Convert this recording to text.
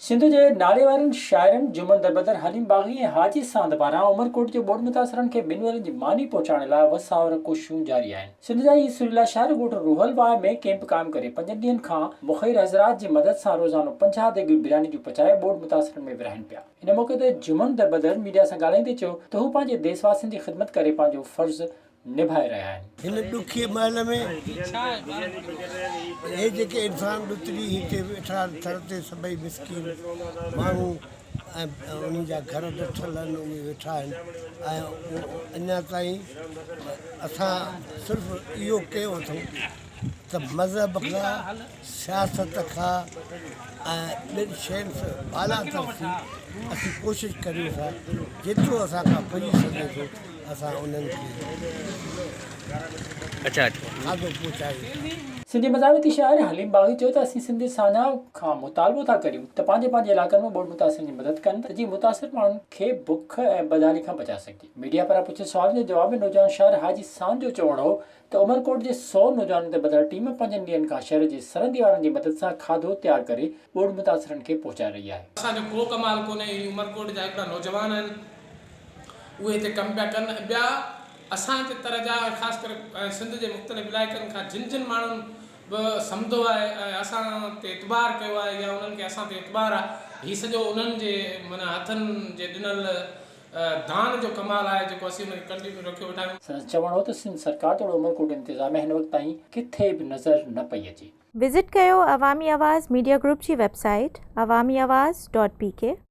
सिंध जे नाले वारनि शाइरनि जुमन दरबदर हलीम बाग़ी ऐं हाजी सांद पारां उमरकोट जे ॿोॾि मुतासिरनि खे ॿिनि वरनि जी मानी पहुचाइण लाइ वसावर कोशिशूं जारी आहिनि। सिंध जा ई सुरीला शहर ॻोठ रुहलवाह में कैंप क़ाइमु करे 5 ॾींहंनि खां मुख़िर हज़रात जी मदद सां रोज़ानो 50 देगियूं बिरयानी जूं पचाए ॿोॾि मुतासिरनि में विरहाइनि पिया। इन मौक़े ते जुमन दरबदर मीडिया सां ॻाल्हाईंदे चयो त हू पंहिंजे देशवासियुनि जी ख़िदमत करे पंहिंजो फ़र्ज़ निभाए रहिया आहिनि। हिन ॾुखी महिल में हे जेके इंसान ॾुतरी हिते वेठा थर ते सभई मिसकीन माण्हू ऐं उन्हनि जा घर ॾठल आहिनि उहे वेठा आहिनि ऐं अञा ताईं असां सिर्फ़ु इहो कयो अथऊं त मज़हब खां सियासत खां ऐं ॿिनि शयुनि सां बाला तरफ़ी असीं कोशिशि करियूं था जेतिरो असांखां पुॼी सघे थो असां उन्हनि खे खाधो पहुचायूं। सिंधी मज़ावती शाइर हलीम बाग़ी चयो त असीं सिंधी साना खां मुतालबो था करियूं त पंहिंजे इलाइक़नि में ॿोॾि मुतासिरनि जी मदद कनि त जीअं मुतासिर माण्हुनि खे बुख ऐं बदहाली खां बचा सघिजे। मीडिया पारां पुछियल सुवाल जे जवाब में नौजवान शाइर हाजी सांद जो चवणु हो त उमरकोट जे 100 नौजवाननि ते बदल टीम 5 ॾींहंनि खां शहर जे सरहदी वारनि जी मदद सां खाधो तयारु करे ॿोॾि मुतासिरनि खे पहुचाए रही आहे। असांजो को कमाल कोन्हे, उमरकोट जा हिकिड़ा नौजवान आहिनि उहे हिते कमु पिया कनि। ॿिया असांजे तरह जा ख़ासि करे सिंध जे मुख़्तलिफ़ इलाइक़नि खां जिन माण्हुनि बि सम्झो आहे ऐं असां ते एतबार कयो आहे या उन्हनि खे असां ते एतबार आहे, हीउ सॼो उन्हनि जे माना हथनि जे ॾिनल दान जो कमाल आहे जेको असीं उनखे कंटिन्यू रखियो वेठा आहियूं। चवणो त सिंध सरकार तोड़ो उमरकोट इंतिज़ामिया हिन वक़्त ताईं किथे बि नज़र न पई अचे। विज़िट कयो अवामी आवाज़ मीडिया ग्रुप जी वेबसाइट awamiawaz.pk